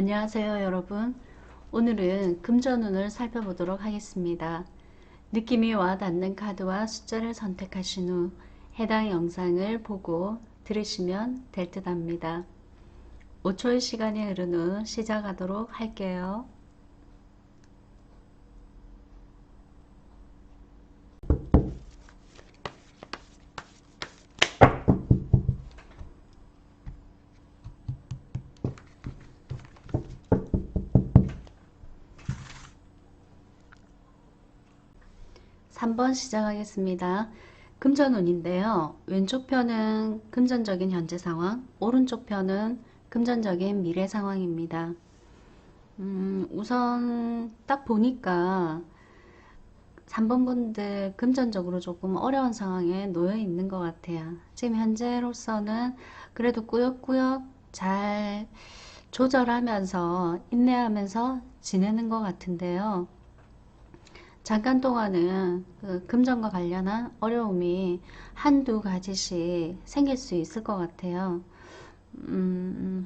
안녕하세요 여러분. 오늘은 금전운을 살펴보도록 하겠습니다. 느낌이 와닿는 카드와 숫자를 선택하신 후 해당 영상을 보고 들으시면 될 듯 합니다. 5초의 시간이 흐른 후 시작하도록 할게요. 3번 시작하겠습니다. 금전운인데요. 왼쪽 편은 금전적인 현재 상황, 오른쪽 편은 금전적인 미래 상황입니다. 우선 딱 보니까 3번 분들 금전적으로 조금 어려운 상황에 놓여 있는 것 같아요. 지금 현재로서는 그래도 꾸역꾸역 잘 조절하면서 인내하면서 지내는 것 같은데요. 잠깐 동안은 그 금전과 관련한 어려움이 한두 가지씩 생길 수 있을 것 같아요.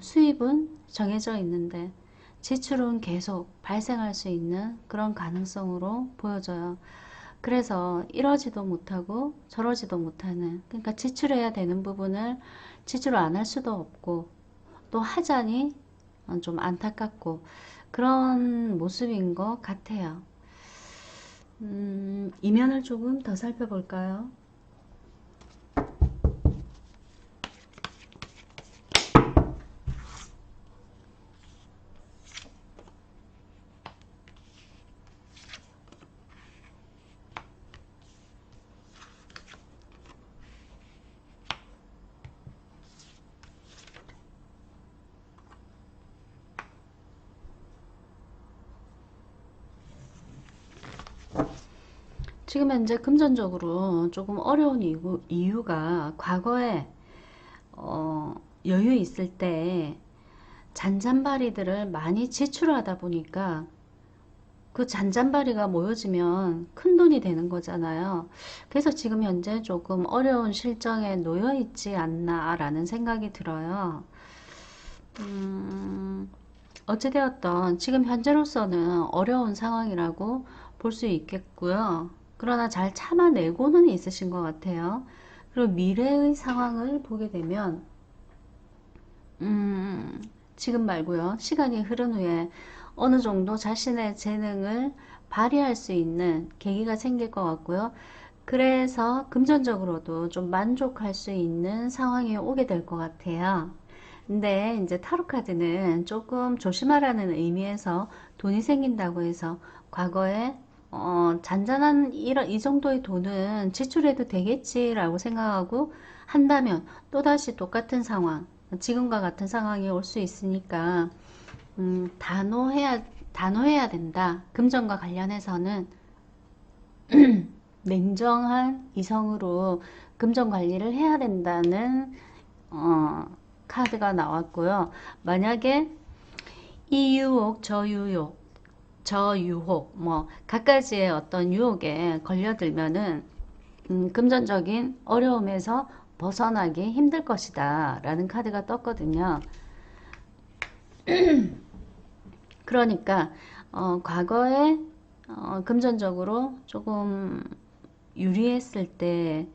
수입은 정해져 있는데 지출은 계속 발생할 수 있는 그런 가능성으로 보여져요. 그래서 이러지도 못하고 저러지도 못하는, 그러니까 지출해야 되는 부분을 지출을 안 할 수도 없고 또 하자니 좀 안타깝고 그런 모습인 것 같아요. 이면을 조금 더 살펴볼까요? '지금 현재 금전적으로 조금 어려운 이유가 과거에 여유 있을 때 잔잔바리들을 많이 지출하다 보니까 그 잔잔바리가 모여지면 큰돈이 되는 거잖아요. 그래서 지금 현재 조금 어려운 실정에 놓여 있지 않나 라는 생각이 들어요. 어찌되었던 지금 현재로서는 어려운 상황이라고 볼 수 있겠고요. 그러나 잘 참아내고는 있으신 것 같아요. 그리고 미래의 상황을 보게 되면 지금 말고요. 시간이 흐른 후에 어느 정도 자신의 재능을 발휘할 수 있는 계기가 생길 것 같고요. 그래서 금전적으로도 좀 만족할 수 있는 상황이 오게 될 것 같아요. 근데 이제 타로 카드는 조금 조심하라는 의미에서 돈이 생긴다고 해서 과거에 잔잔한 이 정도의 돈은 지출해도 되겠지라고 생각하고 한다면 또다시 똑같은 상황, 지금과 같은 상황이 올 수 있으니까 단호해야 된다. 금전과 관련해서는 냉정한 이성으로 금전 관리를 해야 된다는 카드가 나왔고요. 만약에 이 유혹, 저 유혹, 뭐 갖가지의 어떤 유혹에 걸려들면은 금전적인 어려움에서 벗어나기 힘들 것이다 라는 카드가 떴거든요. 그러니까 과거에 금전적으로 조금 유리했을 때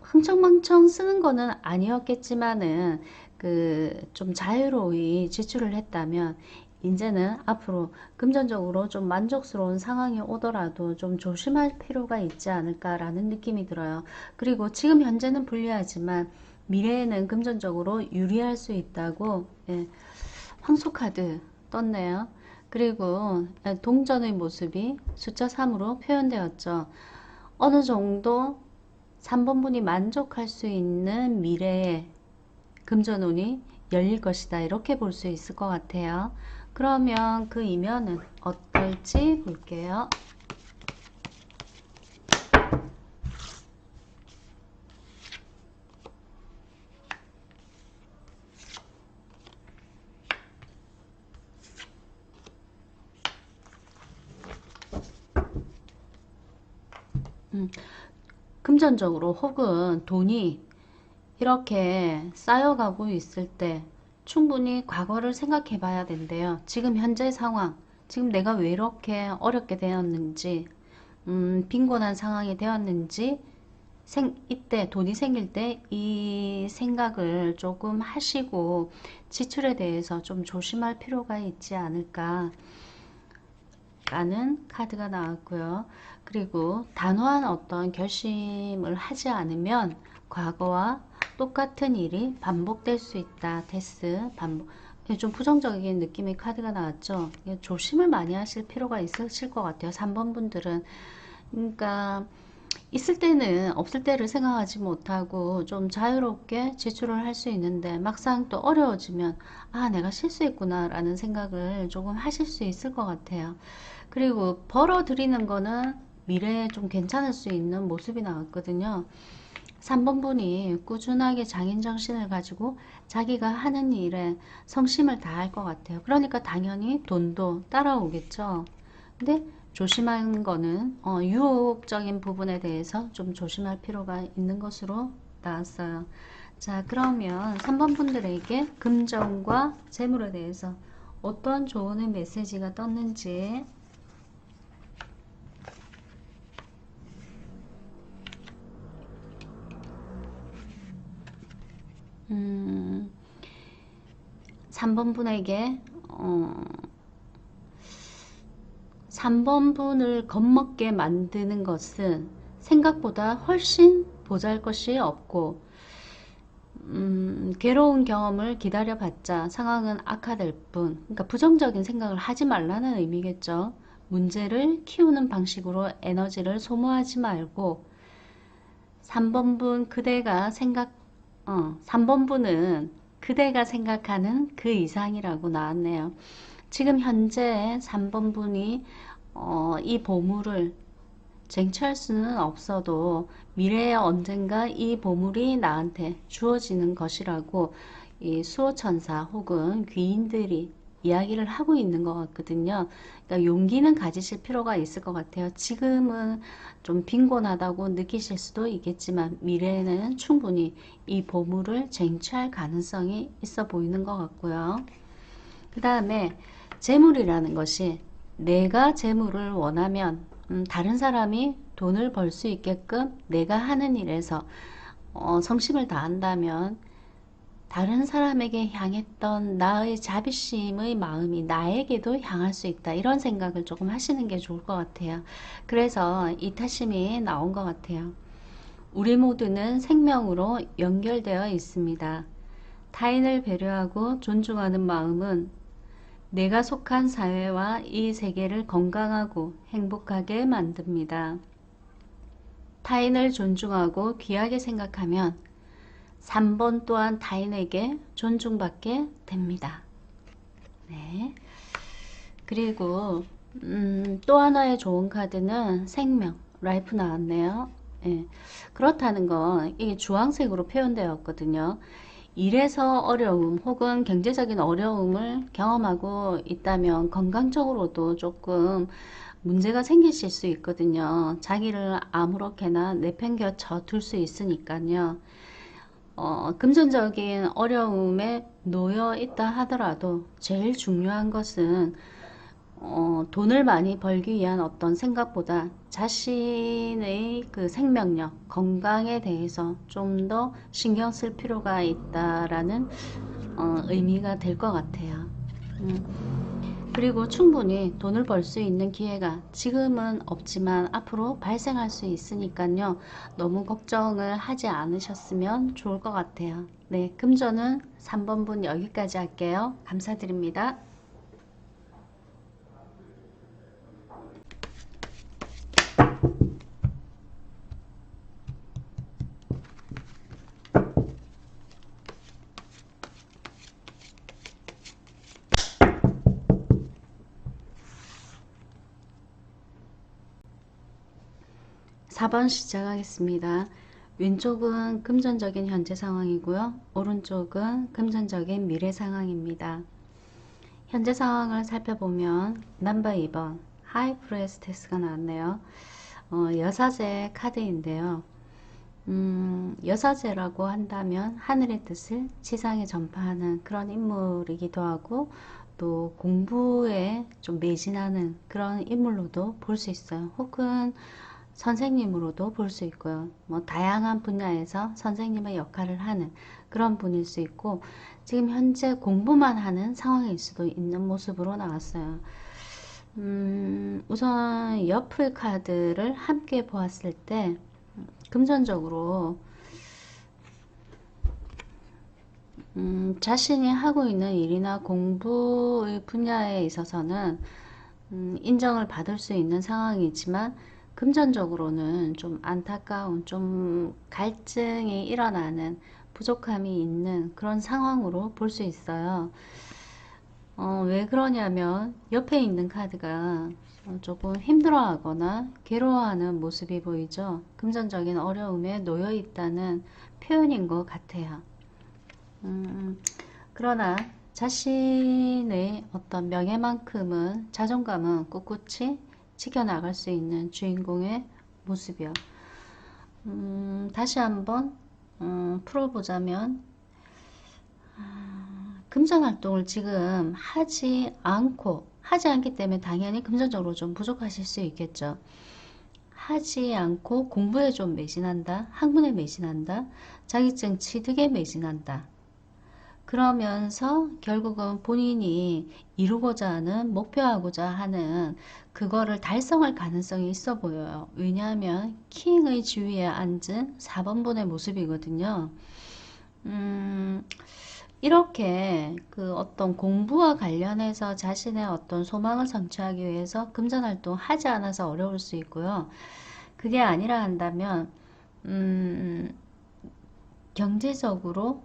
흥청망청 쓰는 거는 아니었겠지만은 그 좀 자유로이 지출을 했다면 이제는 앞으로 금전적으로 좀 만족스러운 상황이 오더라도 좀 조심할 필요가 있지 않을까라는 느낌이 들어요. 그리고 지금 현재는 불리하지만 미래에는 금전적으로 유리할 수 있다고, 예, 황소카드 떴네요. 그리고 동전의 모습이 숫자 3으로 표현되었죠. 어느 정도 3번 분이 만족할 수 있는 미래의 금전운이 열릴 것이다. 이렇게 볼 수 있을 것 같아요. 그러면 그 이면은 어떨지 볼게요. 금전적으로 혹은 돈이 이렇게 쌓여가고 있을 때 충분히 과거를 생각해 봐야 된대요. 지금 현재 상황, 지금 내가 왜 이렇게 어렵게 되었는지, 빈곤한 상황이 되었는지, 이때 돈이 생길 때 이 생각을 조금 하시고 지출에 대해서 좀 조심할 필요가 있지 않을까 라는 카드가 나왔고요. 그리고 단호한 어떤 결심을 하지 않으면 과거와 똑같은 일이 반복될 수 있다. 데스 반복. 좀 부정적인 느낌의 카드가 나왔죠. 조심을 많이 하실 필요가 있으실 것 같아요. 3번 분들은. 그러니까 있을 때는 없을 때를 생각하지 못하고 좀 자유롭게 지출을 할 수 있는데 막상 또 어려워지면 아 내가 실수했구나 라는 생각을 조금 하실 수 있을 것 같아요. 그리고 벌어들이는 거는 미래에 좀 괜찮을 수 있는 모습이 나왔거든요. 3번 분이 꾸준하게 장인정신을 가지고 자기가 하는 일에 성심을 다할 것 같아요. 그러니까 당연히 돈도 따라오겠죠. 근데 조심하는 거는 유혹적인 부분에 대해서 좀 조심할 필요가 있는 것으로 나왔어요. 자, 그러면 3번 분들에게 금전과 재물에 대해서 어떤 조언의 메시지가 떴는지 음, 3번 분에게 3번 분을 겁먹게 만드는 것은 생각보다 훨씬 보잘것이 없고 괴로운 경험을 기다려봤자 상황은 악화될 뿐. 그러니까 부정적인 생각을 하지 말라는 의미겠죠. 문제를 키우는 방식으로 에너지를 소모하지 말고 3번 분 그대가 3번 분은 그대가 생각하는 그 이상이라고 나왔네요. 지금 현재 3번 분이 이 보물을 쟁취할 수는 없어도 미래에 언젠가 이 보물이 나한테 주어지는 것이라고 이 수호천사 혹은 귀인들이 이야기를 하고 있는 것 같거든요. 그러니까 용기는 가지실 필요가 있을 것 같아요. 지금은 좀 빈곤하다고 느끼실 수도 있겠지만 미래에는 충분히 이 보물을 쟁취할 가능성이 있어 보이는 것 같고요. 그 다음에 재물이라는 것이 내가 재물을 원하면 다른 사람이 돈을 벌 수 있게끔 내가 하는 일에서 성심을 다한다면 다른 사람에게 향했던 나의 자비심의 마음이 나에게도 향할 수 있다. 이런 생각을 조금 하시는 게 좋을 것 같아요. 그래서 이타심이 나온 것 같아요. 우리 모두는 생명으로 연결되어 있습니다. 타인을 배려하고 존중하는 마음은 내가 속한 사회와 이 세계를 건강하고 행복하게 만듭니다. 타인을 존중하고 귀하게 생각하면 3번 또한 타인에게 존중받게 됩니다. 네. 그리고 또 하나의 좋은 카드는 생명, 라이프 나왔네요. 예. 그렇다는 건 이게 주황색으로 표현되었거든요. 일에서 어려움 혹은 경제적인 어려움을 경험하고 있다면 건강적으로도 조금 문제가 생기실 수 있거든요. 자기를 아무렇게나 내팽겨쳐 둘 수 있으니까요. 금전적인 어려움에 놓여 있다 하더라도 제일 중요한 것은 돈을 많이 벌기 위한 어떤 생각보다 자신의 그 생명력, 건강에 대해서 좀 더 신경 쓸 필요가 있다라는 의미가 될 것 같아요. 그리고 충분히 돈을 벌 수 있는 기회가 지금은 없지만 앞으로 발생할 수 있으니까요. 너무 걱정을 하지 않으셨으면 좋을 것 같아요. 네, 금전은 3번 분 여기까지 할게요. 감사드립니다. 4번 시작하겠습니다. 왼쪽은 금전적인 현재 상황이고요. 오른쪽은 금전적인 미래 상황입니다. 현재 상황을 살펴보면 넘버 2번 하이 프레스테스가 나왔네요. 여사제 카드인데요. 여사제라고 한다면 하늘의 뜻을 지상에 전파하는 그런 인물이기도 하고, 또 공부에 좀 매진하는 그런 인물로도 볼 수 있어요. 혹은 선생님으로도 볼 수 있고요. 뭐 다양한 분야에서 선생님의 역할을 하는 그런 분일 수 있고, 지금 현재 공부만 하는 상황일 수도 있는 모습으로 나왔어요. 우선 옆의 카드를 함께 보았을 때 금전적으로 자신이 하고 있는 일이나 공부의 분야에 있어서는 인정을 받을 수 있는 상황이지만, 금전적으로는 좀 안타까운, 좀 갈증이 일어나는, 부족함이 있는 그런 상황으로 볼 수 있어요. 왜 그러냐면 옆에 있는 카드가 조금 힘들어하거나 괴로워하는 모습이 보이죠. 금전적인 어려움에 놓여 있다는 표현인 것 같아요. 그러나 자신의 어떤 명예만큼은, 자존감은 꿋꿋이 지켜나갈 수 있는 주인공의 모습이요. 다시 한번 풀어보자면, 금전활동을 지금 하지 않기 때문에 당연히 금전적으로 좀 부족하실 수 있겠죠. 하지 않고 공부에 좀 매진한다, 학문에 매진한다, 자격증 취득에 매진한다. 그러면서 결국은 본인이 이루고자 하는, 목표하고자 하는 그거를 달성할 가능성이 있어 보여요. 왜냐하면 킹의 지위에 앉은 4번분의 모습이거든요. 이렇게 그 어떤 공부와 관련해서 자신의 어떤 소망을 성취하기 위해서 금전활동 하지 않아서 어려울 수 있고요. 그게 아니라 한다면 경제적으로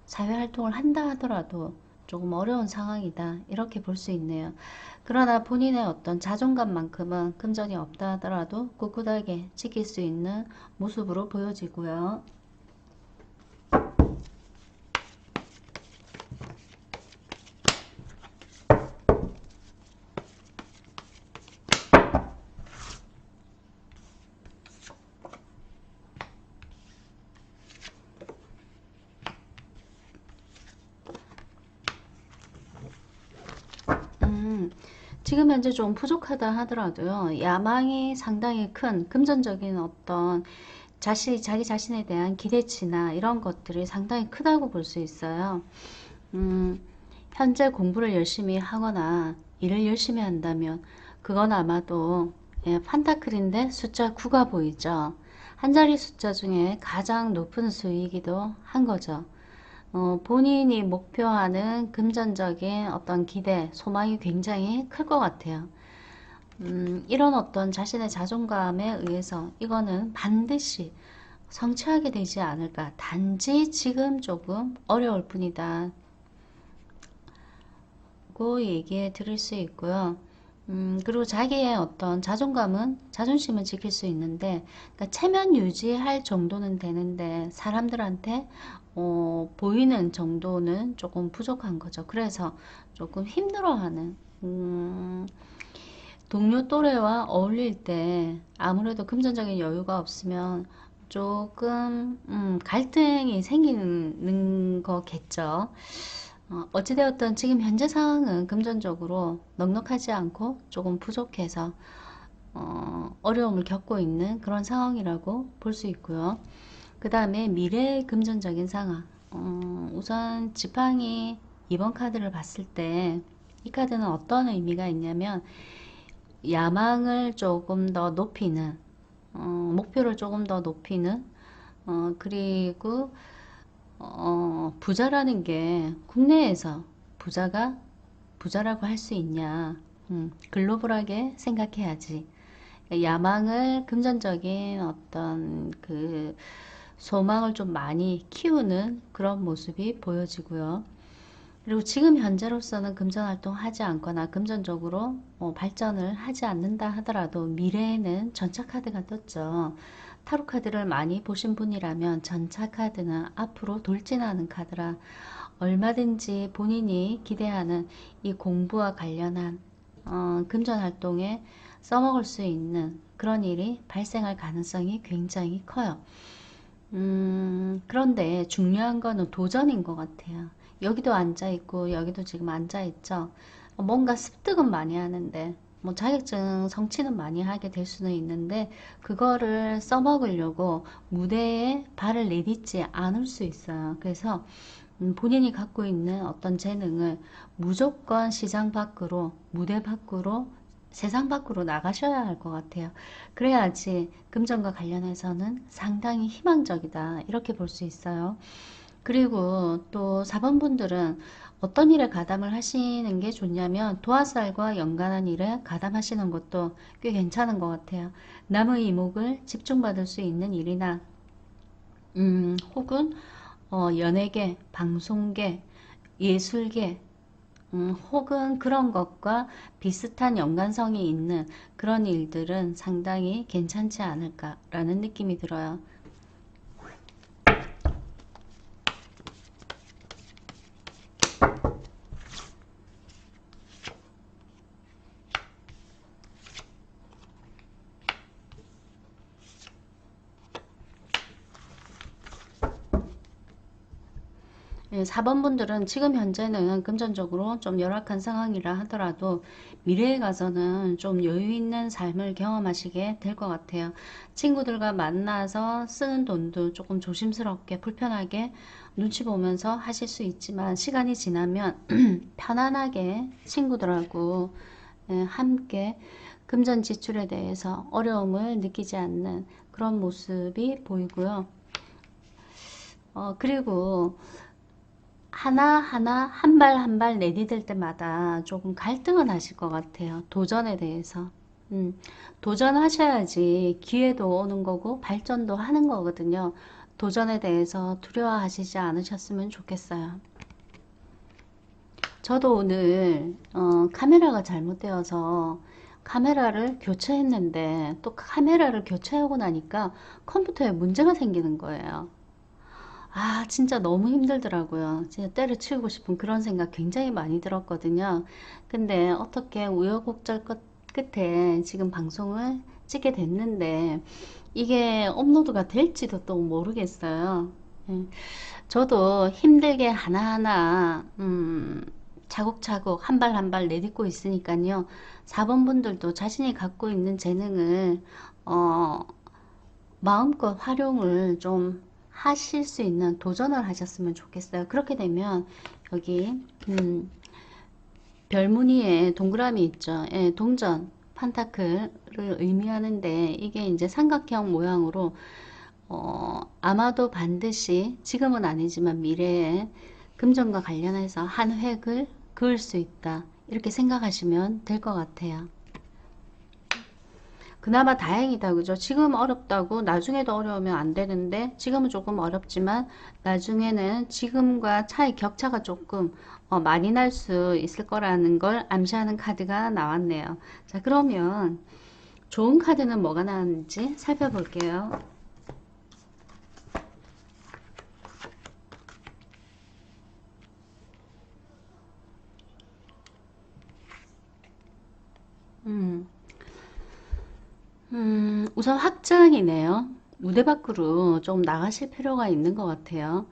사회활동을 한다 하더라도 조금 어려운 상황이다, 이렇게 볼 수 있네요. 그러나 본인의 어떤 자존감만큼은 금전이 없다 하더라도 꿋꿋하게 지킬 수 있는 모습으로 보여지고요. 지금 현재 좀 부족하다 하더라도요, 야망이 상당히 큰, 금전적인 어떤 자기 자신에 대한 기대치나 이런 것들이 상당히 크다고 볼 수 있어요. 현재 공부를 열심히 하거나 일을 열심히 한다면 그건 아마도 판타클인데 숫자 9가 보이죠. 한 자리 숫자 중에 가장 높은 수이기도 한 거죠. 본인이 목표하는 금전적인 어떤 기대, 소망이 굉장히 클 것 같아요. 이런 어떤 자신의 자존감에 의해서 이거는 반드시 성취하게 되지 않을까. 단지 지금 조금 어려울 뿐이다 고 얘기해 드릴 수 있고요. 그리고 자기의 어떤 자존심은 지킬 수 있는데, 그러니까 체면 유지할 정도는 되는데 사람들한테 보이는 정도는 조금 부족한 거죠. 그래서 조금 힘들어하는, 동료 또래와 어울릴 때 아무래도 금전적인 여유가 없으면 조금 갈등이 생기는 거겠죠. 어찌되었든 지금 현재 상황은 금전적으로 넉넉하지 않고 조금 부족해서 어려움을 겪고 있는 그런 상황이라고 볼 수 있고요. 그 다음에 미래의 금전적인 상황. 우선 지팡이 2번 카드를 봤을 때 이 카드는 어떤 의미가 있냐면, 야망을 조금 더 높이는, 목표를 조금 더 높이는, 그리고 부자라는 게 국내에서 부자라고 할 수 있냐. 글로벌하게 생각해야지. 야망을, 금전적인 어떤 그 소망을 좀 많이 키우는 그런 모습이 보여지고요. 그리고 지금 현재로서는 금전활동 하지 않거나 금전적으로 발전을 하지 않는다 하더라도 미래에는 전차카드가 떴죠. 타로카드를 많이 보신 분이라면 전차카드는 앞으로 돌진하는 카드라 얼마든지 본인이 기대하는 이 공부와 관련한 금전활동에 써먹을 수 있는 그런 일이 발생할 가능성이 굉장히 커요. 그런데 중요한 거는 도전인 것 같아요. 여기도 앉아있고, 여기도 지금 앉아있죠. 뭔가 습득은 많이 하는데, 뭐 자격증 성취는 많이 하게 될 수는 있는데, 그거를 써먹으려고 무대에 발을 내딛지 않을 수 있어요. 그래서 본인이 갖고 있는 어떤 재능을 무조건 시장 밖으로, 무대 밖으로, 세상 밖으로 나가셔야 할 것 같아요. 그래야지 금전과 관련해서는 상당히 희망적이다. 이렇게 볼 수 있어요. 그리고 또 4번 분들은 어떤 일에 가담을 하시는 게 좋냐면 도화살과 연관한 일에 가담하시는 것도 꽤 괜찮은 것 같아요. 남의 이목을 집중받을 수 있는 일이나 혹은 연예계, 방송계, 예술계, 혹은 그런 것과 비슷한 연관성이 있는 그런 일들은 상당히 괜찮지 않을까라는 느낌이 들어요. 예, 4번 분들은 지금 현재는 금전적으로 좀 열악한 상황이라 하더라도 미래에 가서는 좀 여유 있는 삶을 경험하시게 될 것 같아요. 친구들과 만나서 쓰는 돈도 조금 조심스럽게 불편하게 눈치 보면서 하실 수 있지만 시간이 지나면 편안하게 친구들하고 함께 금전 지출에 대해서 어려움을 느끼지 않는 그런 모습이 보이고요. 그리고 하나하나 한 발 한 발 내디딜 때마다 조금 갈등은 하실 것 같아요. 도전에 대해서. 도전하셔야지 기회도 오는 거고 발전도 하는 거거든요. 도전에 대해서 두려워하시지 않으셨으면 좋겠어요. 저도 오늘 카메라가 잘못되어서 카메라를 교체했는데 또 카메라를 교체하고 나니까 컴퓨터에 문제가 생기는 거예요. 아, 진짜 너무 힘들더라고요. 진짜 때려치우고 싶은 그런 생각 굉장히 많이 들었거든요. 근데 어떻게 우여곡절 끝에 지금 방송을 찍게 됐는데 이게 업로드가 될지도 또 모르겠어요. 예. 저도 힘들게 하나하나 차곡차곡 한 발 한 발 내딛고 있으니까요. 4번 분들도 자신이 갖고 있는 재능을 어, 마음껏 활용을 좀 하실 수 있는 도전을 하셨으면 좋겠어요. 그렇게 되면 여기 별무늬에 동그라미 있죠. 예, 동전, 판타클을 의미하는데 이게 이제 삼각형 모양으로 아마도 반드시 지금은 아니지만 미래에 금전과 관련해서 한 획을 그을 수 있다. 이렇게 생각하시면 될 것 같아요. 그나마 다행이다. 그죠? 지금 어렵다고 나중에도 어려우면 안 되는데 지금은 조금 어렵지만 나중에는 지금과 차이 격차가 조금 많이 날 수 있을 거라는 걸 암시하는 카드가 나왔네요. 자, 그러면 좋은 카드는 뭐가 나왔는지 살펴볼게요. 음, 우선 확장이네요. 무대 밖으로 좀 나가실 필요가 있는 것 같아요.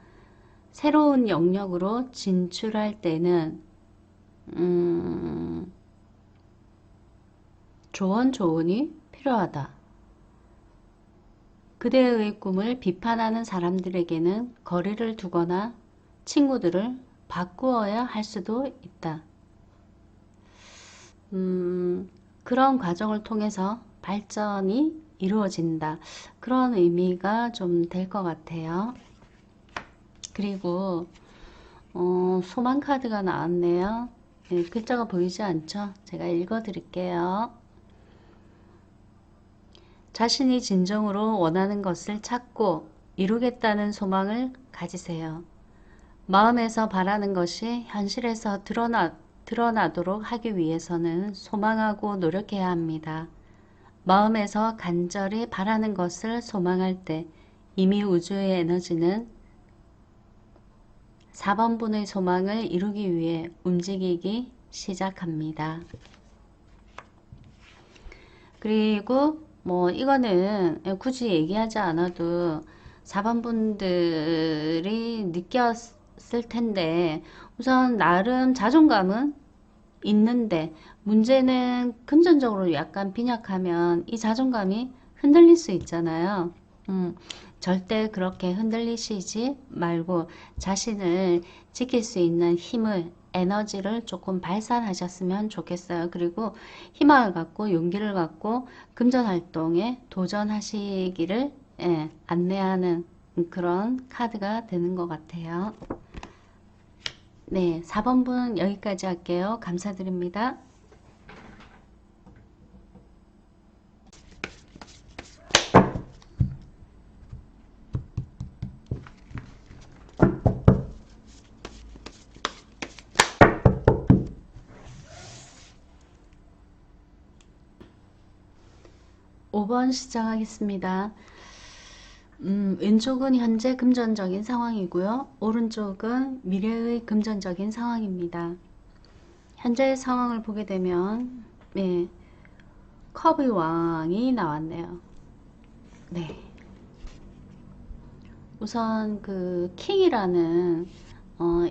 새로운 영역으로 진출할 때는 음, 조언이 필요하다. 그대의 꿈을 비판하는 사람들에게는 거리를 두거나 친구들을 바꾸어야 할 수도 있다. 그런 과정을 통해서 발전이 이루어진다. 그런 의미가 좀 될 것 같아요. 그리고 소망 카드가 나왔네요. 네, 글자가 보이지 않죠? 제가 읽어 드릴게요. 자신이 진정으로 원하는 것을 찾고 이루겠다는 소망을 가지세요. 마음에서 바라는 것이 현실에서 드러나도록 하기 위해서는 소망하고 노력해야 합니다. 마음에서 간절히 바라는 것을 소망할 때 이미 우주의 에너지는 4번분의 소망을 이루기 위해 움직이기 시작합니다. 그리고 뭐 이거는 굳이 얘기하지 않아도 4번 분들이 느꼈을 텐데, 우선 나름 자존감은 있는데, 문제는 금전적으로 약간 빈약하면 이 자존감이 흔들릴 수 있잖아요. 음, 절대 그렇게 흔들리시지 말고 자신을 지킬 수 있는 힘을, 에너지를 조금 발산하셨으면 좋겠어요. 그리고 희망을 갖고 용기를 갖고 금전 활동에 도전하시기를, 안내하는 그런 카드가 되는 것 같아요. 네, 4번 분 여기까지 할게요. 감사드립니다. 5번 시작하겠습니다. 왼쪽은 현재 금전적인 상황이고요. 오른쪽은 미래의 금전적인 상황입니다. 현재의 상황을 보게 되면, 네, 컵의 왕이 나왔네요. 네. 우선 그 킹이라는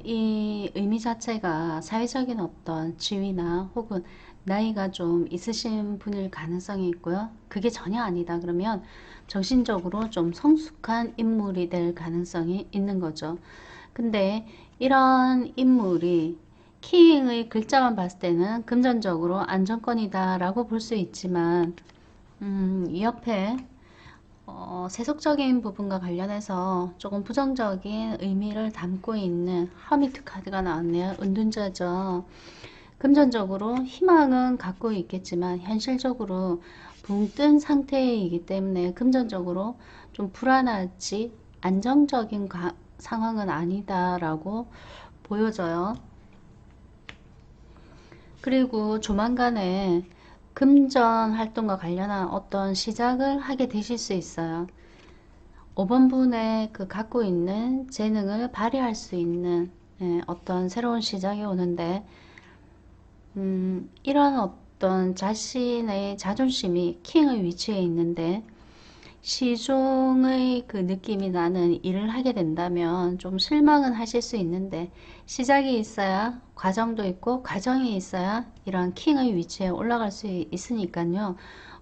이 의미 자체가 사회적인 어떤 지위나 혹은 나이가 좀 있으신 분일 가능성이 있고요. 그게 전혀 아니다 그러면 정신적으로 좀 성숙한 인물이 될 가능성이 있는 거죠. 근데 이런 인물이 킹의 글자만 봤을 때는 금전적으로 안정권이다 라고 볼 수 있지만 이 옆에 세속적인 부분과 관련해서 조금 부정적인 의미를 담고 있는 허미트 카드가 나왔네요. 은둔자죠. 금전적으로 희망은 갖고 있겠지만 현실적으로 붕 뜬 상태이기 때문에 금전적으로 좀 불안하지 안정적인 상황은 아니다라고 보여져요. 그리고 조만간에 금전 활동과 관련한 어떤 시작을 하게 되실 수 있어요. 5번 분의 그 갖고 있는 재능을 발휘할 수 있는 어떤 새로운 시작이 오는데 이런 어떤 자신의 자존심이 킹의 위치에 있는데 시종의 그 느낌이 나는 일을 하게 된다면 좀 실망은 하실 수 있는데 시작이 있어야 과정도 있고 과정이 있어야 이런 킹의 위치에 올라갈 수 있으니까요.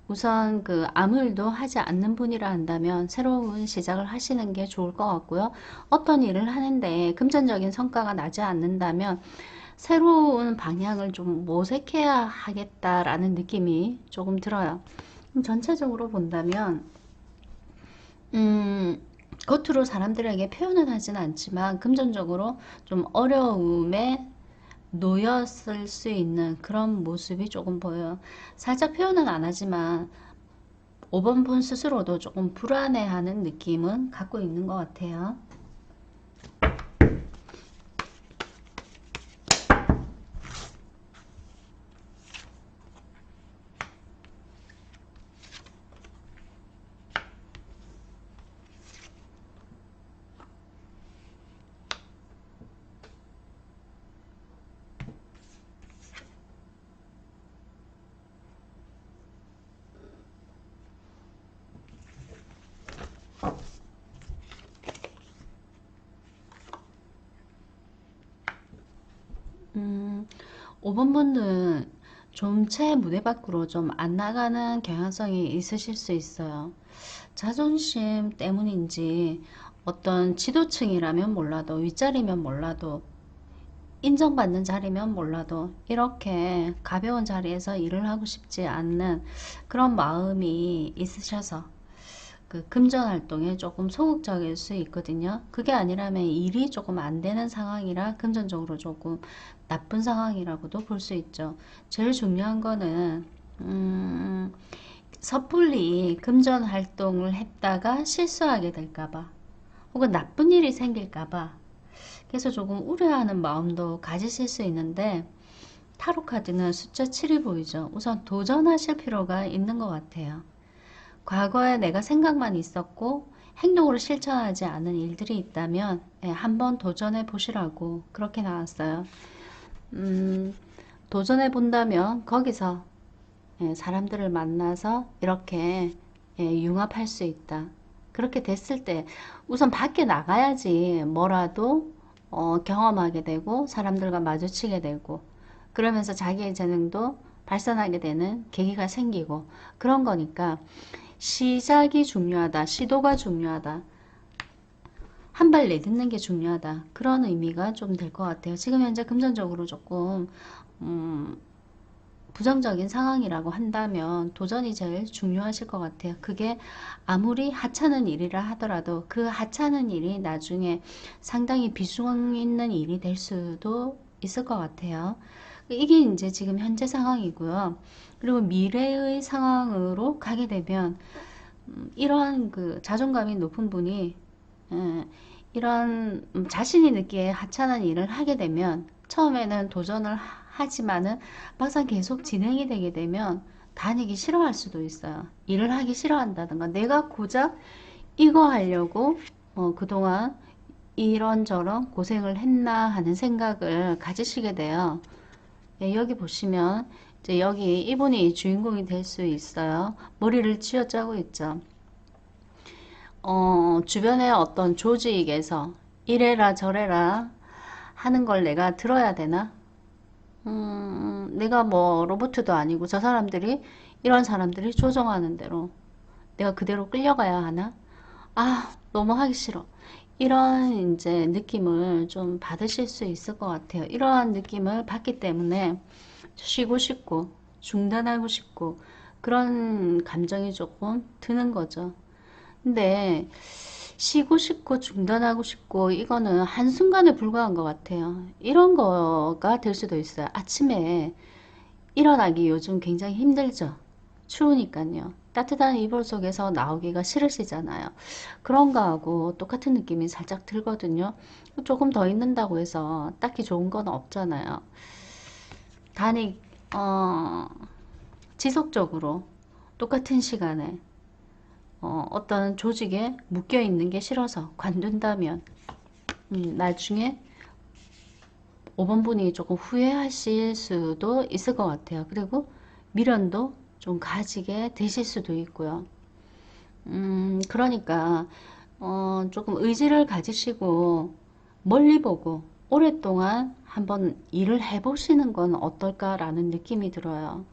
우선 그 아무 일도 하지 않는 분이라 한다면 새로운 시작을 하시는 게 좋을 것 같고요. 어떤 일을 하는데 금전적인 성과가 나지 않는다면 새로운 방향을 좀 모색해야 하겠다라는 느낌이 조금 들어요. 전체적으로 본다면 겉으로 사람들에게 표현은 하진 않지만 금전적으로 좀 어려움에 놓였을 수 있는 그런 모습이 조금 보여요. 살짝 표현은 안 하지만 5번 분 스스로도 조금 불안해하는 느낌은 갖고 있는 것 같아요. 음, 5번 분은 좀 채 무대 밖으로 좀 안 나가는 경향성이 있으실 수 있어요. 자존심 때문인지 어떤 지도층이라면 몰라도 윗자리면 몰라도 인정받는 자리면 몰라도 이렇게 가벼운 자리에서 일을 하고 싶지 않는 그런 마음이 있으셔서 그 금전 활동에 조금 소극적일 수 있거든요. 그게 아니라면 일이 조금 안 되는 상황이라 금전적으로 조금 나쁜 상황이라고도 볼 수 있죠. 제일 중요한 거는 섣불리 금전 활동을 했다가 실수하게 될까봐 혹은 나쁜 일이 생길까봐 그래서 조금 우려하는 마음도 가지실 수 있는데 타로 카드는 숫자 7이 보이죠. 우선 도전하실 필요가 있는 것 같아요. 과거에 내가 생각만 있었고 행동으로 실천하지 않은 일들이 있다면 한번 도전해 보시라고 그렇게 나왔어요. 도전해 본다면 거기서 사람들을 만나서 이렇게 융합할 수 있다. 그렇게 됐을 때 우선 밖에 나가야지 뭐라도 경험하게 되고 사람들과 마주치게 되고 그러면서 자기의 재능도 발산하게 되는 계기가 생기고 그런 거니까 시작이 중요하다. 시도가 중요하다. 한 발 내딛는 게 중요하다. 그런 의미가 좀 될 것 같아요. 지금 현재 금전적으로 조금 부정적인 상황이라고 한다면 도전이 제일 중요하실 것 같아요. 그게 아무리 하찮은 일이라 하더라도 그 하찮은 일이 나중에 상당히 비중 있는 일이 될 수도 있을 것 같아요. 이게 이제 지금 현재 상황이고요. 그리고 미래의 상황으로 가게 되면 이러한 그 자존감이 높은 분이 이런 자신이 느끼기에 하찮은 일을 하게 되면 처음에는 도전을 하지만은 막상 계속 진행이 되게 되면 다니기 싫어할 수도 있어요. 일을 하기 싫어한다든가 내가 고작 이거 하려고 그동안 이런저런 고생을 했나 하는 생각을 가지시게 돼요. 예, 여기 보시면 이제 여기 이분이 주인공이 될 수 있어요. 머리를 쥐어짜고 있죠. 주변의 어떤 조직에서 이래라 저래라 하는 걸 내가 들어야 되나? 내가 뭐 로봇도 아니고 저 사람들이 이런 사람들이 조정하는 대로 내가 그대로 끌려가야 하나? 아, 너무 하기 싫어. 이런 이제 느낌을 좀 받으실 수 있을 것 같아요. 이러한 느낌을 받기 때문에 쉬고 싶고 중단하고 싶고 그런 감정이 조금 드는 거죠. 근데 쉬고 싶고 중단하고 싶고 이거는 한순간에 불과한 것 같아요. 이런 거가 될 수도 있어요. 아침에 일어나기 요즘 굉장히 힘들죠. 추우니까요. 따뜻한 이불 속에서 나오기가 싫으시잖아요. 그런 거하고 똑같은 느낌이 살짝 들거든요. 조금 더 있는다고 해서 딱히 좋은 건 없잖아요. 단위, 어, 지속적으로 똑같은 시간에 어떤 조직에 묶여 있는 게 싫어서 관둔다면 나중에 5번 분이 조금 후회하실 수도 있을 것 같아요. 그리고 미련도 좀 가지게 되실 수도 있고요. 그러니까 조금 의지를 가지시고 멀리 보고 오랫동안 한번 일을 해보시는 건 어떨까라는 느낌이 들어요.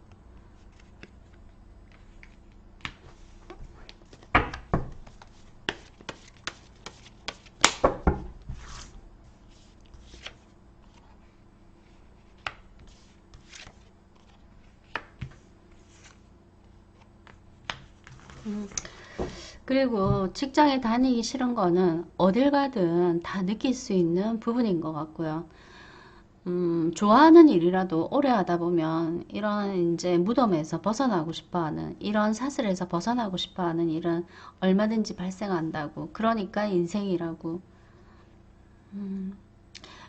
그리고 직장에 다니기 싫은 거는 어딜 가든 다 느낄 수 있는 부분인 것 같고요. 좋아하는 일이라도 오래 하다 보면 이런 이제 무덤에서 벗어나고 싶어 하는 이런 사슬에서 벗어나고 싶어 하는 일은 얼마든지 발생한다고. 그러니까 인생이라고.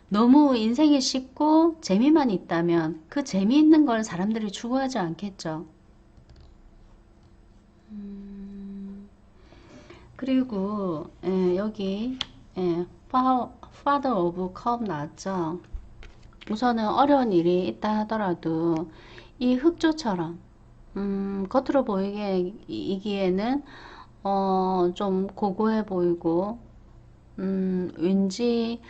너무 인생이 쉽고 재미만 있다면 그 재미있는 걸 사람들이 추구하지 않겠죠. 그리고 여기 Father of Cup 나왔죠. 우선은 어려운 일이 있다 하더라도 이 흑조처럼 겉으로 보이기에는 좀 고고해 보이고 왠지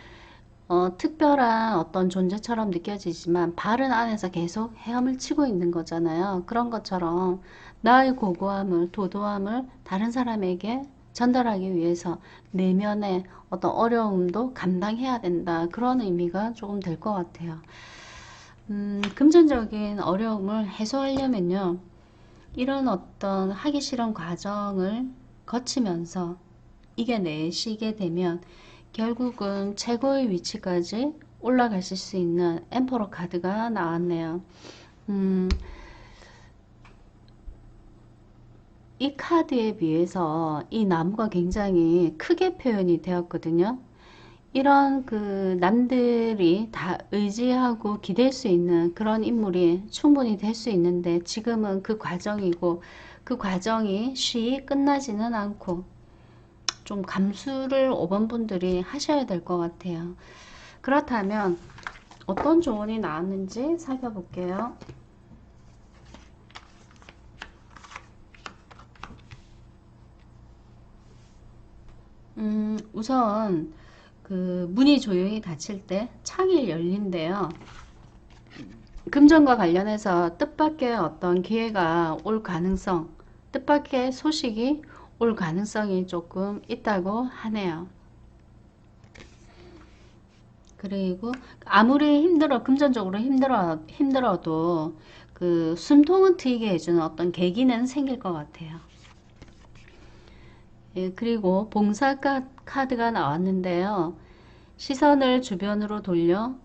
특별한 어떤 존재처럼 느껴지지만 발은 안에서 계속 헤엄을 치고 있는 거잖아요. 그런 것처럼 나의 고고함을, 도도함을 다른 사람에게 전달하기 위해서 내면의 어떤 어려움도 감당해야 된다. 그런 의미가 조금 될 것 같아요. 금전적인 어려움을 해소하려면요. 이런 어떤 하기 싫은 과정을 거치면서 이겨내시게 되면 결국은 최고의 위치까지 올라가실 수 있는 엠퍼러 카드가 나왔네요. 이 카드에 비해서 이 나무가 굉장히 크게 표현이 되었거든요. 이런 그 남들이 다 의지하고 기댈 수 있는 그런 인물이 충분히 될 수 있는데 지금은 그 과정이고 그 과정이 쉬이 끝나지는 않고 좀 감수를 5번 분들이 하셔야 될 것 같아요. 그렇다면 어떤 조언이 나왔는지 살펴볼게요. 우선 그 문이 조용히 닫힐 때 창이 열린대요. 금전과 관련해서 뜻밖의 어떤 기회가 올 가능성, 뜻밖의 소식이 올 가능성이 조금 있다고 하네요. 그리고 아무리 금전적으로 힘들어도 그 숨통은 트이게 해주는 어떤 계기는 생길 것 같아요. 예, 그리고 봉사 카드가 나왔는데요. 시선을 주변으로 돌려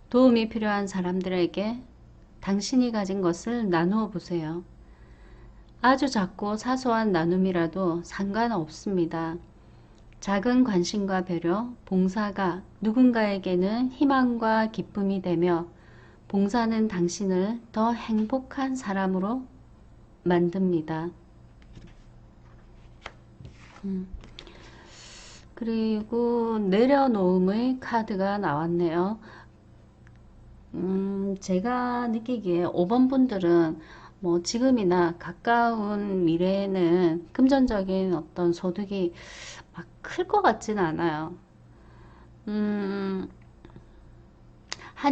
도움이 필요한 사람들에게 당신이 가진 것을 나누어 보세요. 아주 작고 사소한 나눔이라도 상관없습니다. 작은 관심과 배려, 봉사가 누군가에게는 희망과 기쁨이 되며 봉사는 당신을 더 행복한 사람으로 만듭니다. 그리고 내려놓음의 카드가 나왔네요. 제가 느끼기에 5번 분들은 뭐 지금이나 가까운 미래에는 금전적인 어떤 소득이 막 클 것 같지는 않아요. 한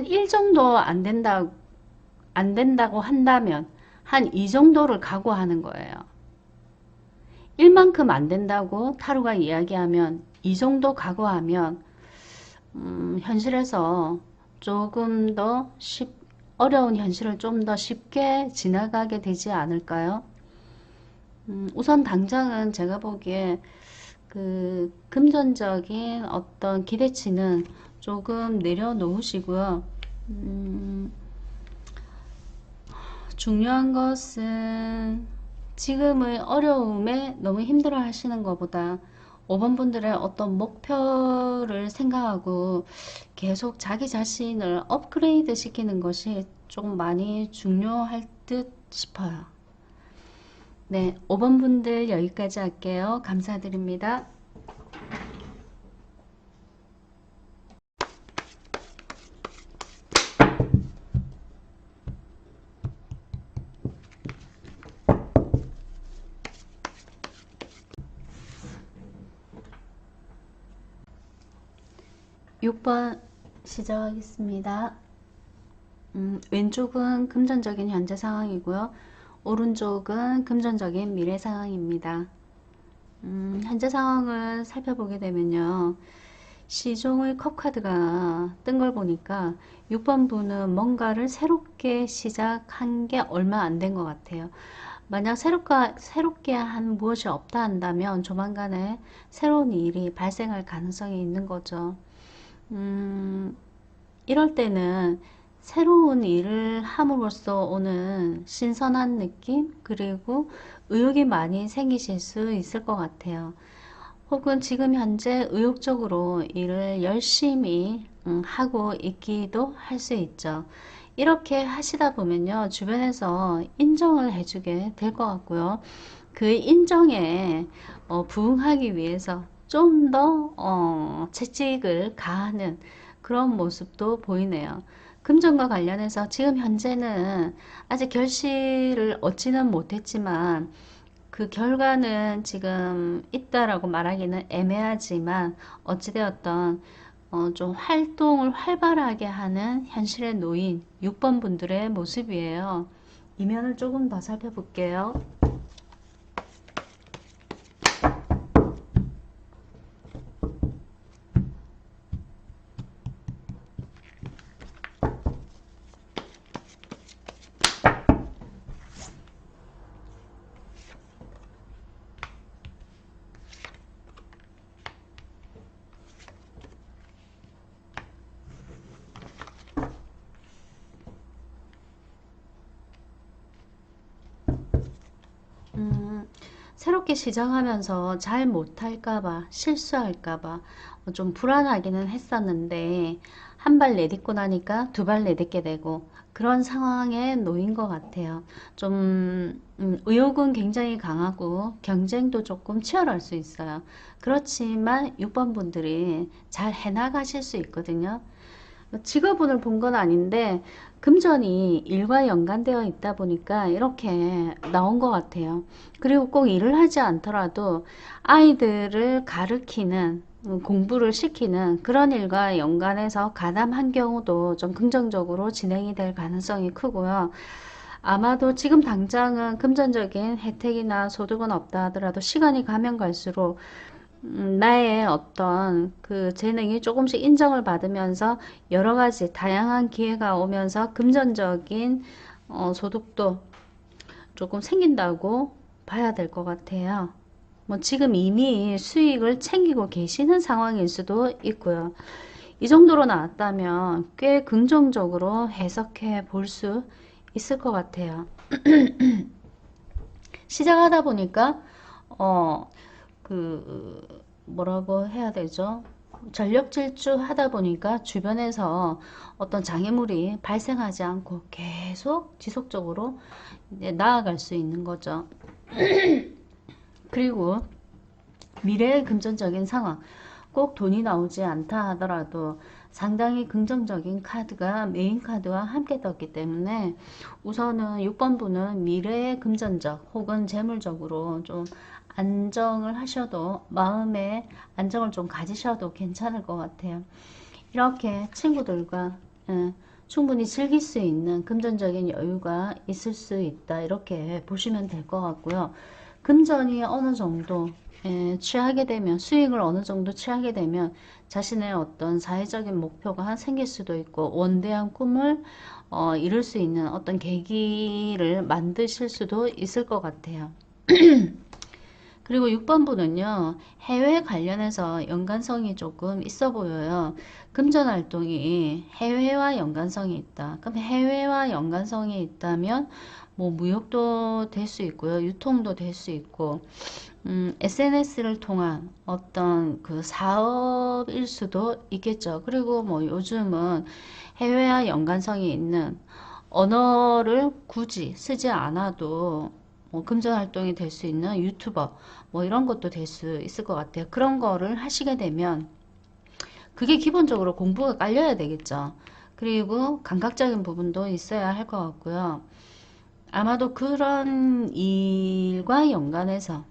1 정도 안 된다고 한다면 한 2 정도를 각오하는 거예요. 1만큼 안 된다고 타로가 이야기하면 이 정도 각오하면 현실에서 조금 더 어려운 현실을 좀 더 쉽게 지나가게 되지 않을까요? 우선 당장은 제가 보기에 그 금전적인 어떤 기대치는 조금 내려놓으시고요. 중요한 것은 지금의 어려움에 너무 힘들어 하시는 것보다 5번 분들의 어떤 목표를 생각하고 계속 자기 자신을 업그레이드 시키는 것이 좀 많이 중요할 듯 싶어요. 네, 5번 분들 여기까지 할게요. 감사드립니다. 6번 시작하겠습니다. 왼쪽은 금전적인 현재 상황이고요. 오른쪽은 금전적인 미래 상황입니다. 현재 상황을 살펴보게 되면요. 시종의 컵 카드가 뜬 걸 보니까 6번 분은 뭔가를 새롭게 시작한 게 얼마 안 된 것 같아요. 만약 새롭게 한 무엇이 없다 한다면 조만간에 새로운 일이 발생할 가능성이 있는 거죠. 이럴 때는 새로운 일을 함으로써 오는 신선한 느낌 그리고 의욕이 많이 생기실 수 있을 것 같아요. 혹은 지금 현재 의욕적으로 일을 열심히 하고 있기도 할 수 있죠. 이렇게 하시다 보면요 주변에서 인정을 해주게 될 것 같고요. 그 인정에 부응하기 위해서 좀 더 채찍을 가하는 그런 모습도 보이네요. 금전과 관련해서 지금 현재는 아직 결실을 얻지는 못했지만 그 결과는 지금 있다라고 말하기는 애매하지만 어찌되었던 좀 활동을 활발하게 하는 현실에 놓인 6번 분들의 모습이에요. 이면을 조금 더 살펴볼게요. 새롭게 시작하면서 잘 못할까봐 실수할까봐 좀 불안하기는 했었는데 한 발 내딛고 나니까 두 발 내딛게 되고 그런 상황에 놓인 것 같아요. 좀 의욕은 굉장히 강하고 경쟁도 조금 치열할 수 있어요. 그렇지만 6번 분들이 잘 해나가실 수 있거든요. 직업운을 본 건 아닌데 금전이 일과 연관되어 있다 보니까 이렇게 나온 것 같아요. 그리고 꼭 일을 하지 않더라도 아이들을 가르치는 공부를 시키는 그런 일과 연관해서 가담한 경우도 좀 긍정적으로 진행이 될 가능성이 크고요. 아마도 지금 당장은 금전적인 혜택이나 소득은 없다 하더라도 시간이 가면 갈수록 나의 어떤 그 재능이 조금씩 인정을 받으면서 여러 가지 다양한 기회가 오면서 금전적인 소득도 조금 생긴다고 봐야 될 것 같아요. 뭐 지금 이미 수익을 챙기고 계시는 상황일 수도 있고요. 이 정도로 나왔다면 꽤 긍정적으로 해석해 볼 수 있을 것 같아요. 시작하다 보니까 그 뭐라고 해야 되죠? 전력 질주하다 보니까 주변에서 어떤 장애물이 발생하지 않고 계속 지속적으로 이제 나아갈 수 있는 거죠. 그리고 미래의 금전적인 상황, 꼭 돈이 나오지 않다 하더라도 상당히 긍정적인 카드가 메인 카드와 함께 떴기 때문에 우선은 6번분은 미래의 금전적 혹은 재물적으로 좀 안정을 하셔도 마음의 안정을 좀 가지셔도 괜찮을 것 같아요. 이렇게 친구들과 충분히 즐길 수 있는 금전적인 여유가 있을 수 있다 이렇게 보시면 될 것 같고요. 금전이 어느 정도 취하게 되면 수익을 어느 정도 취하게 되면 자신의 어떤 사회적인 목표가 생길 수도 있고 원대한 꿈을 이룰 수 있는 어떤 계기를 만드실 수도 있을 것 같아요. 그리고 6번분은요, 해외 관련해서 연관성이 조금 있어 보여요. 금전 활동이 해외와 연관성이 있다. 그럼 해외와 연관성이 있다면, 뭐, 무역도 될 수 있고요. 유통도 될 수 있고, SNS를 통한 어떤 그 사업일 수도 있겠죠. 그리고 뭐 요즘은 해외와 연관성이 있는 언어를 굳이 쓰지 않아도 뭐 금전 활동이 될 수 있는 유튜버 뭐 이런 것도 될 수 있을 것 같아요. 그런 거를 하시게 되면 그게 기본적으로 공부가 깔려야 되겠죠. 그리고 감각적인 부분도 있어야 할 것 같고요. 아마도 그런 일과 연관해서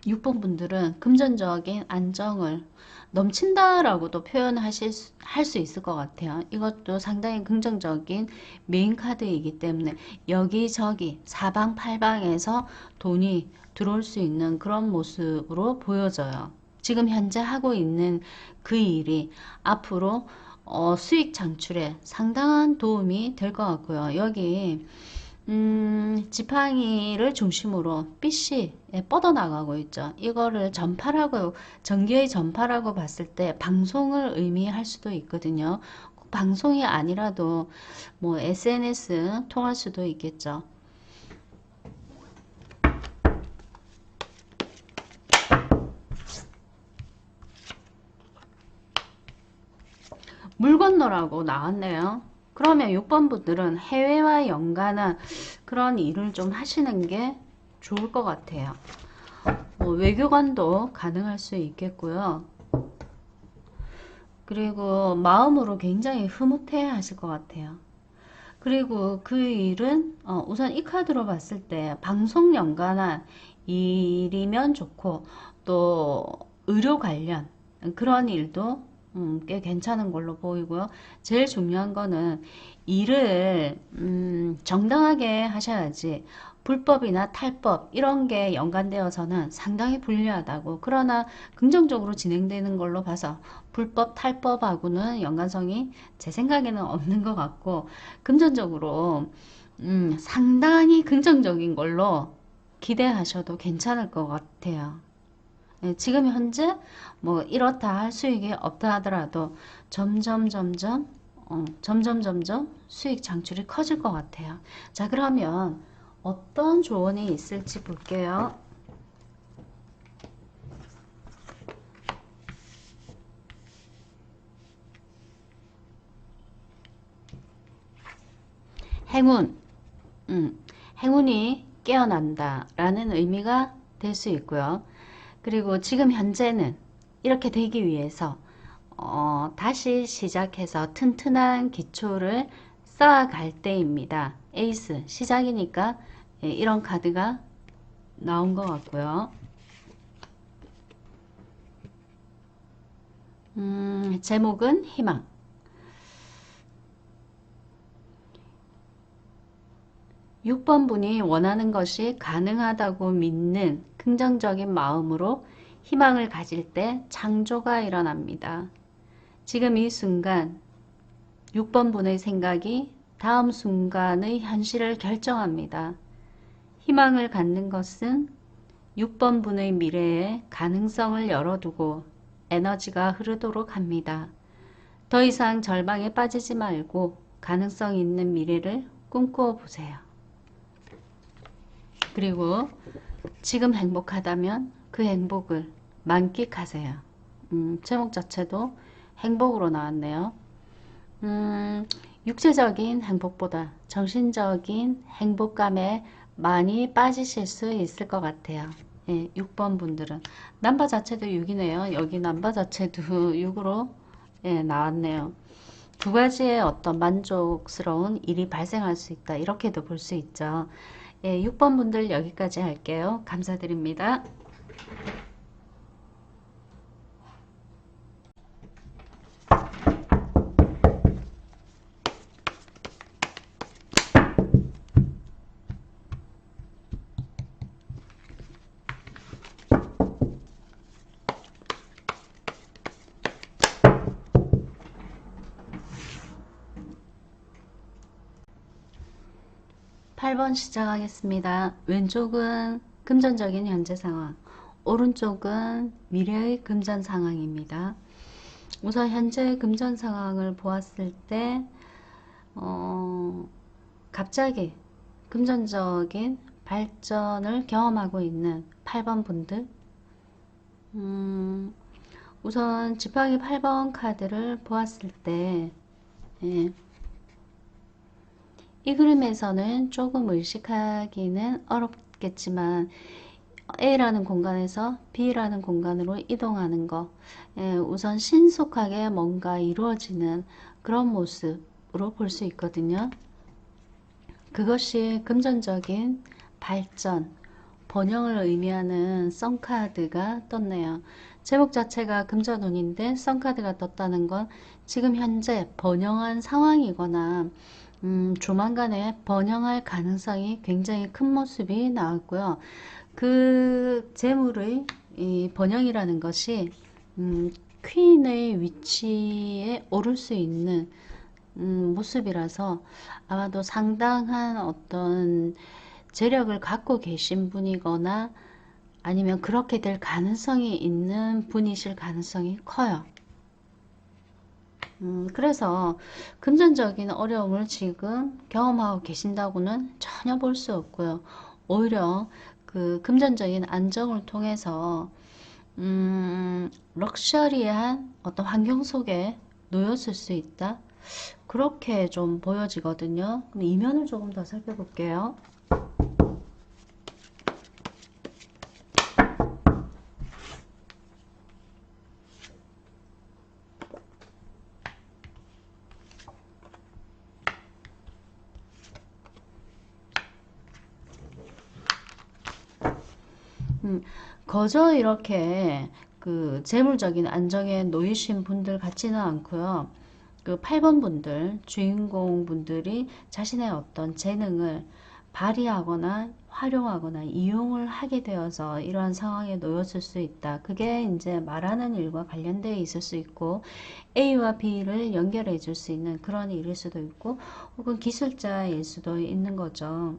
6번 분들은 금전적인 안정을 넘친다라고도 표현하실 할 수 있을 것 같아요. 이것도 상당히 긍정적인 메인 카드이기 때문에 여기저기 사방팔방에서 돈이 들어올 수 있는 그런 모습으로 보여져요. 지금 현재 하고 있는 그 일이 앞으로 수익 창출에 상당한 도움이 될 것 같고요. 여기 지팡이를 중심으로 빛이 뻗어나가고 있죠. 이거를 전파라고, 전기의 전파라고 봤을 때 방송을 의미할 수도 있거든요. 꼭 방송이 아니라도 뭐 SNS 통할 수도 있겠죠. 물 건너라고 나왔네요. 그러면 6번 분들은 해외와 연관한 그런 일을 좀 하시는 게 좋을 것 같아요. 뭐 외교관도 가능할 수 있겠고요. 그리고 마음으로 굉장히 흐뭇해 하실 것 같아요. 그리고 그 일은 우선 이 카드로 봤을 때 방송 연관한 일이면 좋고 또 의료 관련 그런 일도 꽤 괜찮은 걸로 보이고요. 제일 중요한 거는 일을 정당하게 하셔야지 불법이나 탈법 이런 게 연관되어서는 상당히 불리하다고. 그러나 긍정적으로 진행되는 걸로 봐서 불법 탈법하고는 연관성이 제 생각에는 없는 것 같고 금전적으로 상당히 긍정적인 걸로 기대하셔도 괜찮을 것 같아요. 예, 지금 현재 뭐 이렇다 할 수익이 없다 하더라도 점점 수익 창출이 커질 것 같아요. 자, 그러면 어떤 조언이 있을지 볼게요. 행운, 행운이 깨어난다 라는 의미가 될 수 있고요. 그리고 지금 현재는 이렇게 되기 위해서 다시 시작해서 튼튼한 기초를 쌓아갈 때입니다. 에이스 시작이니까 예, 이런 카드가 나온 것 같고요. 제목은 희망. 6번 분이 원하는 것이 가능하다고 믿는 긍정적인 마음으로 희망을 가질 때 창조가 일어납니다. 지금 이 순간 6번 분의 생각이 다음 순간의 현실을 결정합니다. 희망을 갖는 것은 6번 분의 미래에 가능성을 열어두고 에너지가 흐르도록 합니다. 더 이상 절망에 빠지지 말고 가능성 있는 미래를 꿈꾸어 보세요. 그리고 지금 행복하다면 그 행복을 만끽하세요. 제목 자체도 행복으로 나왔네요. 육체적인 행복보다 정신적인 행복감에 많이 빠지실 수 있을 것 같아요. 예, 6번 분들은 남바 자체도 6이네요. 여기 남바 자체도 6으로 예, 나왔네요. 두 가지의 어떤 만족스러운 일이 발생할 수 있다. 이렇게도 볼 수 있죠. 예, 6번 분들 여기까지 할게요. 감사드립니다. 8번 시작하겠습니다. 왼쪽은 금전적인 현재 상황, 오른쪽은 미래의 금전 상황입니다. 우선 현재 금전 상황을 보았을 때 갑자기 금전적인 발전을 경험하고 있는 8번 분들, 우선 지팡이 8번 카드를 보았을 때 예, 이 그림에서는 조금 의식하기는 어렵겠지만 A라는 공간에서 B라는 공간으로 이동하는 것, 우선 신속하게 뭔가 이루어지는 그런 모습으로 볼 수 있거든요. 그것이 금전적인 발전, 번영을 의미하는 썬카드가 떴네요. 제목 자체가 금전운인데 썬카드가 떴다는 건 지금 현재 번영한 상황이거나 조만간에 번영할 가능성이 굉장히 큰 모습이 나왔고요. 그 재물의 이 번영이라는 것이 퀸의 위치에 오를 수 있는 모습이라서 아마도 상당한 어떤 재력을 갖고 계신 분이거나 아니면 그렇게 될 가능성이 있는 분이실 가능성이 커요. 그래서 금전적인 어려움을 지금 경험하고 계신다고는 전혀 볼 수 없고요. 오히려 그 금전적인 안정을 통해서 럭셔리한 어떤 환경 속에 놓였을 수 있다. 그렇게 좀 보여지거든요. 그럼 이면을 조금 더 살펴볼게요. 거저 이렇게 그 재물적인 안정에 놓이신 분들 같지는 않고요. 그 8번 분들, 주인공 분들이 자신의 어떤 재능을 발휘하거나 활용하거나 이용을 하게 되어서 이러한 상황에 놓였을 수 있다. 그게 이제 말하는 일과 관련되어 있을 수 있고 A와 B를 연결해 줄 수 있는 그런 일일 수도 있고 혹은 기술자일 수도 있는 거죠.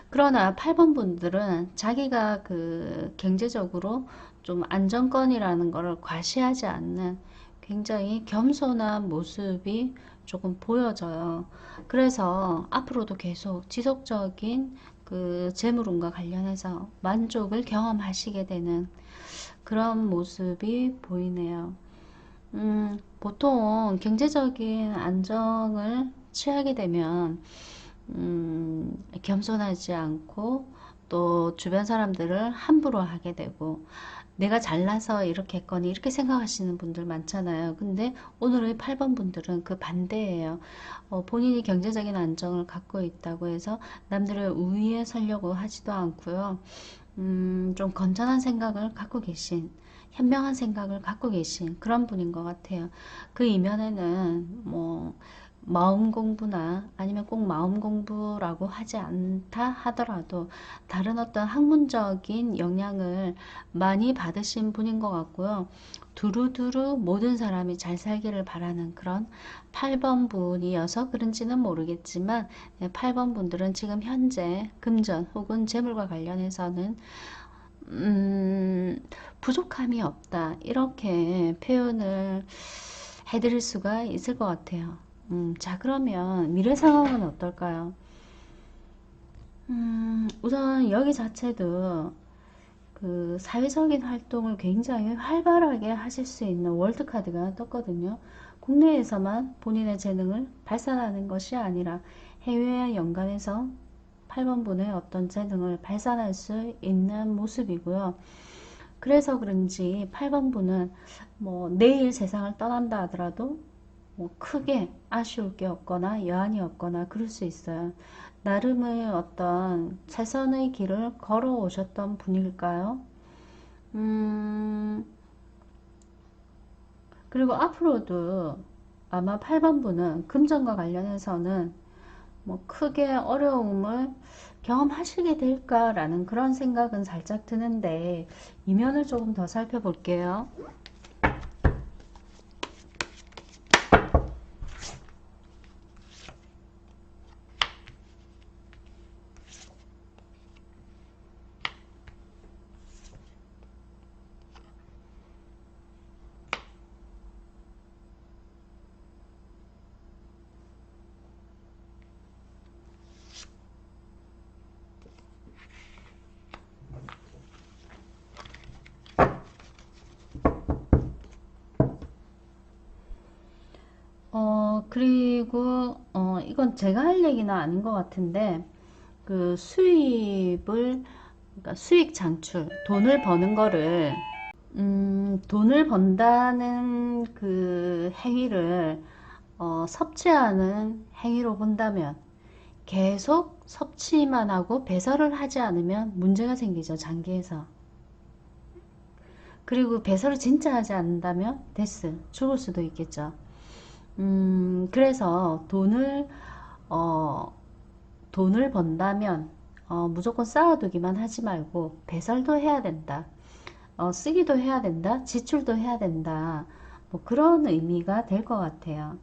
그러나 8번 분들은 자기가 그 경제적으로 좀 안정권이라는 것을 과시하지 않는 굉장히 겸손한 모습이 조금 보여져요. 그래서 앞으로도 계속 지속적인 그 재물운과 관련해서 만족을 경험하시게 되는 그런 모습이 보이네요. 보통 경제적인 안정을 취하게 되면 겸손하지 않고 또 주변 사람들을 함부로 하게 되고 내가 잘나서 이렇게 했거니 이렇게 생각하시는 분들 많잖아요. 근데 오늘의 8번 분들은 그 반대예요. 본인이 경제적인 안정을 갖고 있다고 해서 남들의 우위에 서려고 하지도 않고요. 좀 건전한 생각을 갖고 계신, 현명한 생각을 갖고 계신 그런 분인 것 같아요. 그 이면에는 뭐 마음 공부나 아니면 꼭 마음 공부라고 하지 않다 하더라도 다른 어떤 학문적인 영향을 많이 받으신 분인 것 같고요. 두루두루 모든 사람이 잘 살기를 바라는 그런 8번 분이어서 그런지는 모르겠지만 8번 분들은 지금 현재 금전 혹은 재물과 관련해서는 부족함이 없다 이렇게 표현을 해드릴 수가 있을 것 같아요. 자, 그러면 미래 상황은 어떨까요? 우선 여기 자체도 그 사회적인 활동을 굉장히 활발하게 하실 수 있는 월드카드가 떴거든요. 국내에서만 본인의 재능을 발산하는 것이 아니라 해외와 연관해서 8번분의 어떤 재능을 발산할 수 있는 모습이고요. 그래서 그런지 8번분은 뭐 내일 세상을 떠난다 하더라도 뭐 크게 아쉬울 게 없거나 여한이 없거나 그럴 수 있어요. 나름의 어떤 최선의 길을 걸어오셨던 분일까요? 음, 그리고 앞으로도 아마 8번분은 금전과 관련해서는 뭐 크게 어려움을 경험하시게 될까라는 그런 생각은 살짝 드는데 이면을 조금 더 살펴볼게요. 그리고 이건 제가 할 얘기는 아닌 것 같은데 그 수입을 그러니까 수익 창출, 돈을 버는 거를 돈을 번다는 그 행위를 섭취하는 행위로 본다면 계속 섭취만 하고 배설을 하지 않으면 문제가 생기죠, 장기에서. 그리고 배설을 진짜 하지 않는다면 데스, 죽을 수도 있겠죠. 그래서 어, 돈을 번다면 무조건 쌓아두기만 하지 말고 배설도 해야 된다. 쓰기도 해야 된다. 지출도 해야 된다. 뭐 그런 의미가 될 것 같아요.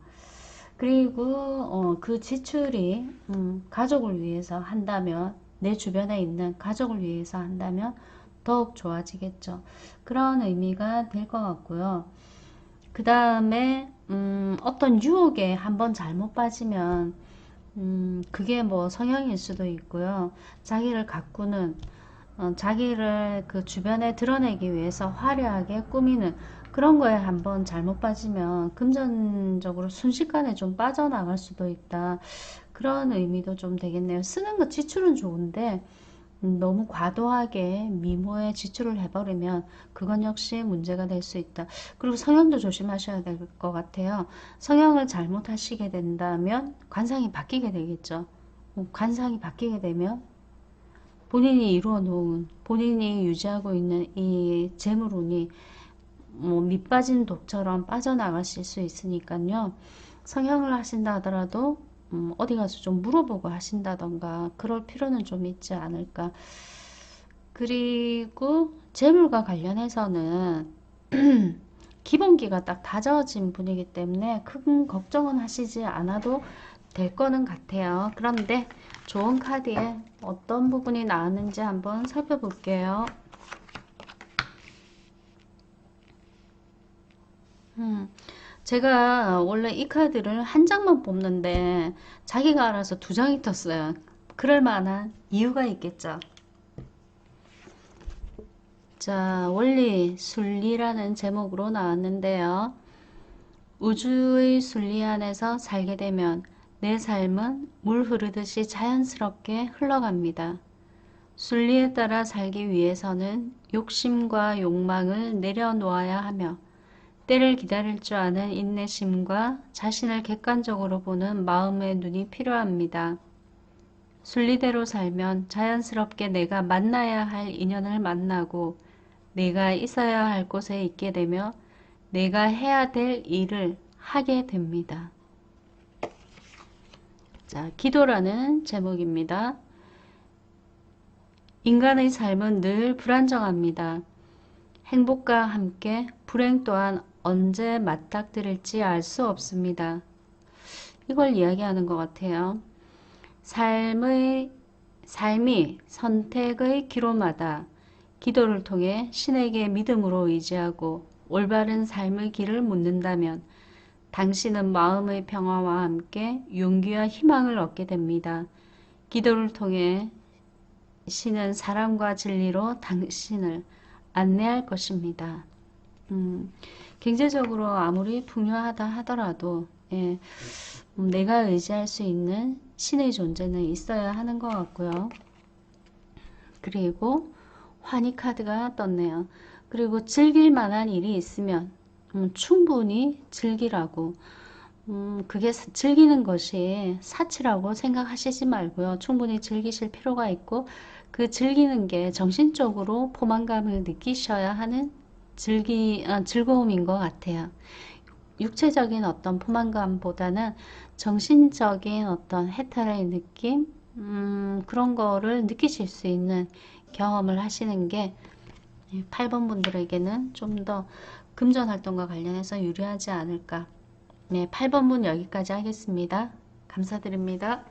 그리고 그 지출이 가족을 위해서 한다면 내 주변에 있는 가족을 위해서 한다면 더욱 좋아지겠죠. 그런 의미가 될 것 같고요. 그 다음에 어떤 유혹에 한번 잘못 빠지면 그게 뭐 성향일 수도 있고요. 자기를 가꾸는 자기를 그 주변에 드러내기 위해서 화려하게 꾸미는 그런 거에 한번 잘못 빠지면 금전적으로 순식간에 좀 빠져나갈 수도 있다. 그런 의미도 좀 되겠네요. 쓰는 거 지출은 좋은데 너무 과도하게 미모에 지출을 해버리면 그건 역시 문제가 될 수 있다. 그리고 성형도 조심하셔야 될 것 같아요. 성형을 잘못하시게 된다면 관상이 바뀌게 되겠죠. 관상이 바뀌게 되면 본인이 이루어 놓은 본인이 유지하고 있는 이 재물운이 뭐 밑빠진 독처럼 빠져나가실 수 있으니까요. 성형을 하신다 하더라도 어디 가서 좀 물어보고 하신다던가 그럴 필요는 좀 있지 않을까. 그리고 재물과 관련해서는 기본기가 딱 다져진 분이기 때문에 큰 걱정은 하시지 않아도 될 거는 같아요. 그런데 좋은 카드에 어떤 부분이 나왔는지 한번 살펴볼게요. 제가 원래 이 카드를 한 장만 뽑는데 자기가 알아서 두 장이 떴어요. 그럴 만한 이유가 있겠죠. 자, 원리 순리라는 제목으로 나왔는데요. 우주의 순리 안에서 살게 되면 내 삶은 물 흐르듯이 자연스럽게 흘러갑니다. 순리에 따라 살기 위해서는 욕심과 욕망을 내려놓아야 하며 때를 기다릴 줄 아는 인내심과 자신을 객관적으로 보는 마음의 눈이 필요합니다. 순리대로 살면 자연스럽게 내가 만나야 할 인연을 만나고 내가 있어야 할 곳에 있게 되며 내가 해야 될 일을 하게 됩니다. 자, 기도라는 제목입니다. 인간의 삶은 늘 불안정합니다. 행복과 함께 불행 또한 언제 맞닥뜨릴지 알 수 없습니다. 이걸 이야기하는 것 같아요. 삶이 선택의 기로마다 기도를 통해 신에게 믿음으로 의지하고 올바른 삶의 길을 묻는다면 당신은 마음의 평화와 함께 용기와 희망을 얻게 됩니다. 기도를 통해 신은 사랑과 진리로 당신을 안내할 것입니다. 경제적으로 아무리 풍요하다 하더라도 내가 의지할 수 있는 신의 존재는 있어야 하는 것 같고요. 그리고 환희 카드가 떴네요. 그리고 즐길 만한 일이 있으면 충분히 즐기라고. 그게 즐기는 것이 사치라고 생각하시지 말고요. 충분히 즐기실 필요가 있고 그 즐기는 게 정신적으로 포만감을 느끼셔야 하는 즐거움인 것 같아요. 육체적인 어떤 포만감보다는 정신적인 어떤 해탈의 느낌, 그런 거를 느끼실 수 있는 경험을 하시는 게 8번 분들에게는 좀 더 금전 활동과 관련해서 유리하지 않을까. 네, 8번 분 여기까지 하겠습니다. 감사드립니다.